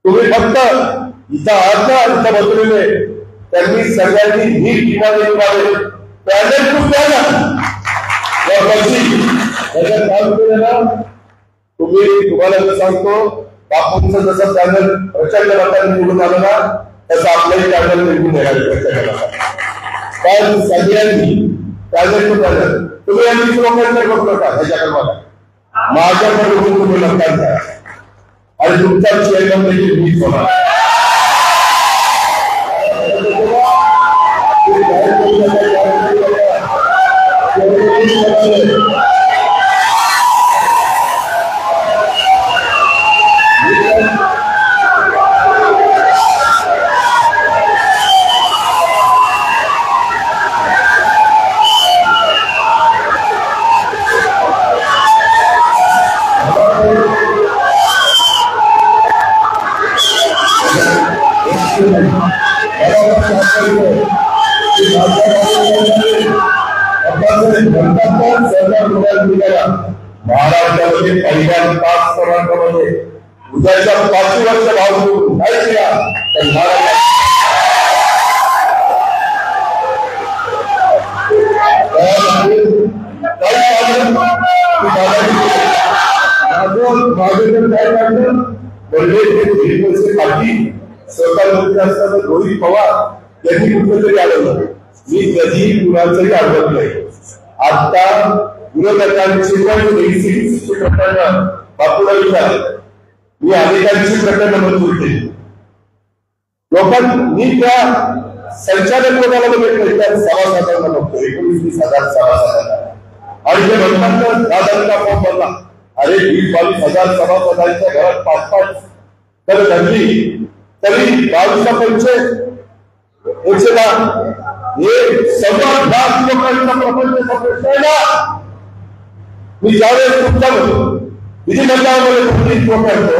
तुम्ही फक्त इथं आहात ना, इथं बसलेले त्यांनी सगळ्यांनी नीट इमाने उभारले पॅनल खूप द्या ना त्याच्यात काम केलं ना. तुम्हाला मी सांगतो बापूंचं जसं पॅनल प्रचंड मतांनी निवडून आलं ना तसं आपलंही पॅनल निवडून येणार काय सगळ्यांनी पॅनल टू पॅनल. तुम्ही यांनी लोकांना बघू नका ह्याच्याकडे बघा माझ्याकडे बघून तुम्ही मतदान करा आणि तुमचा चेअरमन देखील मीच होणार. महाराष्ट्रामध्ये पहिल्या 5 क्रमांकामध्ये उद्याच्या 5 वर्ष भाव नाही केला सरकार मंत्री असताना रोहित पवार यांनी कुठलं तरी अडवलं. मी कधी कुणाचंही अडवत नाही. आता विरोधकांची प्रकरण बापूला विचारलं मी अनेकांची प्रकरण मंजूर केली. लोकांनी त्या संचालक कोणाला बघितलं त्या सभासदांना बघतो 19,000 सभासदांना आणि जे म्हणतात 10,000 फॉर्म भरला. अरे 20-22,000 सभासदांच्या घरात 5-5 तर धरली तरी 22-25 हे 1,10,00,000 लोकांचा प्रपंचाचा प्रश्न आहे ना. मी ज्यावेळेस तुमच्या विधिमंडळामध्ये प्रतिनिधित्व करतो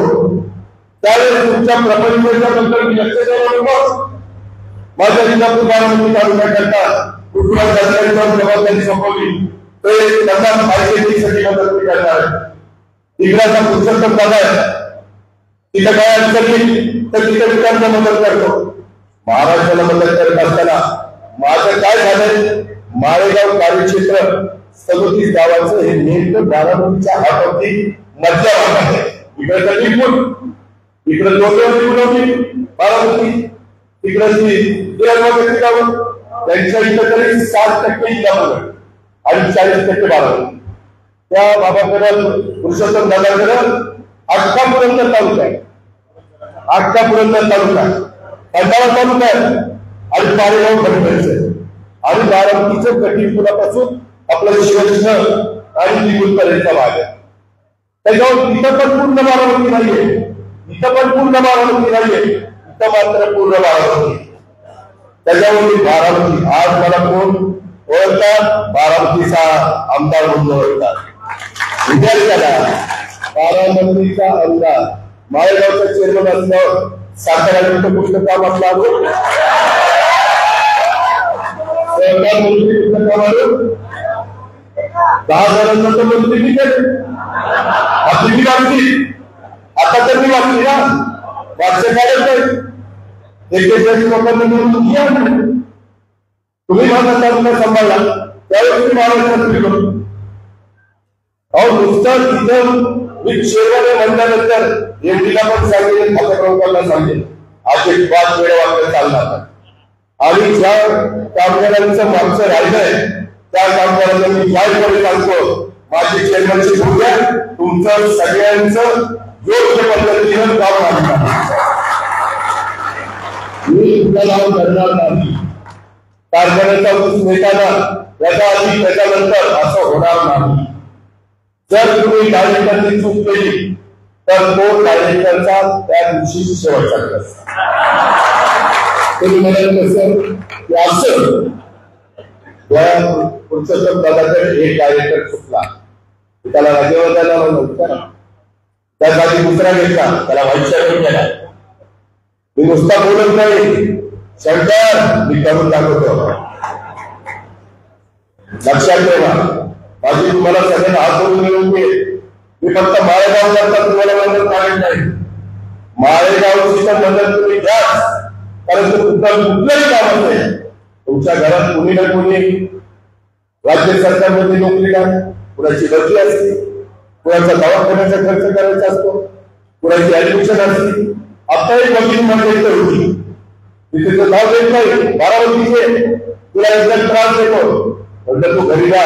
त्यावेळेस तुमच्या प्रपंचाबद्दल मी लक्ष द्यायला नको. माझ्या इंदापूर बारामती तालुक्याकरता कुटुंबात जबाबदारी सोपवली ते त्यांना माहितीसाठी मदत मी करणार आहे. तिकडाचा पुरुषोत्तम दादा आहे तिथं काय अडचणी तर तिथे विकांना मदत करतो. महाराष्ट्राला मदत करत असताना माझं काय झालंय माळेगाव कार्यक्षेत्र 37 गावाचं हे नेमकं बारामतीच्या हातावरती मधल्या भागात आहे. इकडे निपुण इकडे लोकवती बारामती तिकडची गावं त्यांच्या इथं तरी 60% इलापूर आणि 40% बारामती. त्या बाबाकडं पुरुषोत्तम दादाकडं अख्खा पुरंदर तालुका आहे. अख्खा पुरंदर तालुका खंडाळा तालुका आहे आणि माळेगाव खंडाळा आणि बारामतीचं कठीण पुलापासून आपलं शिवकृष्ण आणि निगुलपर्यंतचा भाग आहे. त्याच्यावर इथं पण पूर्ण बारामती नाहीये. इथं पण पूर्ण बारामती नाहीये. इथं मात्र पूर्ण बारामती. त्याच्यावर बारामती आज मला कोण ओळखतात बारामतीचा आमदार म्हणून ओळखतात. विद्यार्थ्याला बारामतीचा आमदार माळेगावचा चेअरमन असल्यावर सातारा कुठलं काम असलं सरकार मंत्री कुठलं काम आलं 10 जणांना तर मंत्री मी केले आपली मी वाटली. आता तर मी वाटली ना वाटचं काढत नाही 41 लोकांना निवडून घ्या तुम्ही माझा तालुका सांभाळला त्यावेळेस तुम्ही महाराष्ट्रात फिरलो. अहो नुसतं तिथं मी शेवटे म्हणल्यानंतर एमडीला पण सांगेल खातेप्रमुखांना सांगेल आज एक 5 वेळा वाक्य चालणार आणि ज्या कामगारांचं मागचं राहिलंय त्या कामगारांना मी काय सांगतो माझी चेअरमनची भूमिका तुमचं सगळ्यांचं योग्य पद्धतीनं काम करणार. मी नाव करणार नाही. कारखान्याचा ऊस नेताना याच्या आधी त्याच्यानंतर असं होणार नाही. जर तुम्ही डायरेक्टरची चूक केली तर तो डायरेक्टरचा त्या दिवशी शेवटचा दिवस. तुम्ही म्हणाल कसं असं पुरुषोत्तम दादाकडे एक डायरेक्टर चुकला त्याला राज्यवर्धाला नव्हता त्या जागी दुसरा घेतला त्याला व्हाईस केला. मी नुसता बोलत नाही शंकर मी करून दाखवतो. लक्षात ठेवा माझी तुम्हाला सगळ्यांना हात धरून मिळवून मी फक्त माळेगाव करता तुम्हाला मदत मागत नाही. माळेगावची मदत तुम्ही द्याच, कारण कुठलंही काम असेल तुमच्या घरात कुणी ना कुणी राज्य सरकारमध्ये नोकरीला, कुणाची बदली असते, कुणाचा दवाखान्याचा खर्च करायचा असतो, कुणाची ऍडमिशन असते. आता एक बघितली म्हणजे होती तिथे तो नाव देत नाही, बारामतीचे तुला एकदा त्रास देतो म्हणजे तू घरी जा,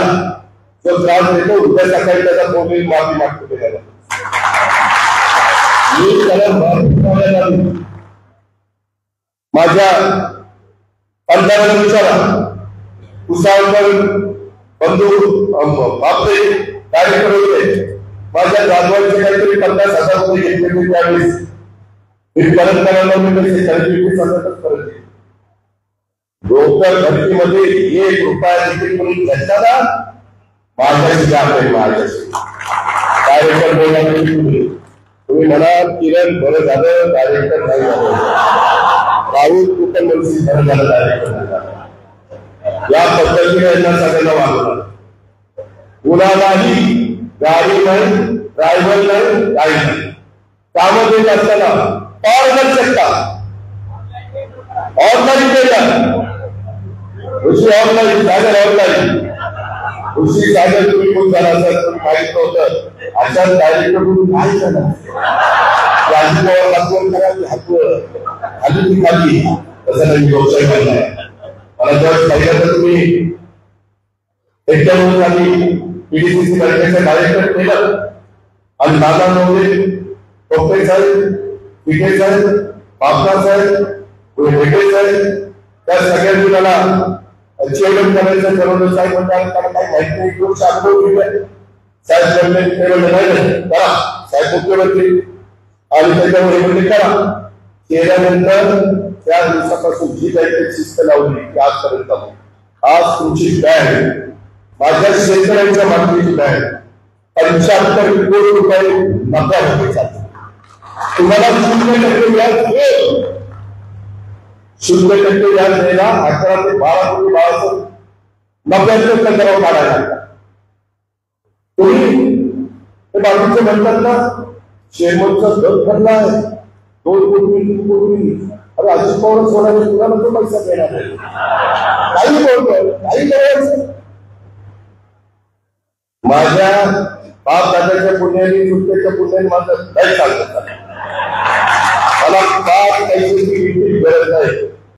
तो त्रास देतो उद्या सकाळी त्याचा फोन माफी मागतो त्याला. मी त्याला माझ्या पंतप्रधानांना विचारा, कुसाळकर बंधू आपले कार्यक्रम होते, माझ्या जाधवांचे काहीतरी 50,000 रुपये घेतले त्यावेळेस मी परत करायला पैसे सर्टिफिकेट सततच परत केले. डॉक्टर भरतीमध्ये 1 रुपया देखील कोणी घेतला ना, माझ्याशी आहे माझ्याशी डायरेक्टर बोलला तुम्ही म्हणा किरण बरं झालं डायरेक्टर नाही झालं, राहुल कुटुंबी बरं झालं डायरेक्टर झालं, या पद्धतीने यांना सगळ्यांना वागवलं. कुणालाही गाडी नाही, ड्रायव्हर नाही, काही नाही, कामं देत असताना पारदर्शकता ऑनलाईन केलं, कृषी ऑनलाईन सागर ऑनलाईन कृषी सागर तुम्ही कोण झाला असाल तुम्ही माहित नव्हतं, अशा डायरेक्टर काय झालं खाली खाली तसं नाही व्यवसाय करणार. मला जर पाहिलं तर तुम्ही त्याच्यावरून आम्ही पीडीसीसी बँकेचं डायरेक्टर केलं आणि नाना नवरे टोपे साहेब, पिके साहेब, बापना साहेब, भेटे साहेब, त्या सगळ्यांनी मला चेअरमन करायचं ठरवलं. साहेब म्हणतात त्याला काही माहिती नाही, खूप अनुभव घेतलाय साहेब नाही करा, साहेब मुख्यमंत्री आणि त्याच्यावर हे करा. केल्यानंतर त्या दिवसापासून जी काही शिस्त लावली ती आजपर्यंत, आज तुमची बँक माझ्या शेतकऱ्यांच्या मागणीची बँक 75 कोटी रुपये नफा होते चालते. तुम्हाला 0% व्याज, 0% व्याज द्यायला 18 ते 12 कोटी बाळाचं नफ्याचं करावं काढायला. तुम्ही ते बाकीचे म्हणतात ना शेअरचा दर ठरला आहे 2 कोटी 3 कोटी, अरे अजित पवार सोडायला तुला नको पैसा देणार नाही, काही बोलतो काही करायचं. माझ्या बाप दादाच्या पुण्याने सुट्ट्याच्या पुण्याने माझं लय चालतं, मला 5 पैशाची गरज आहे.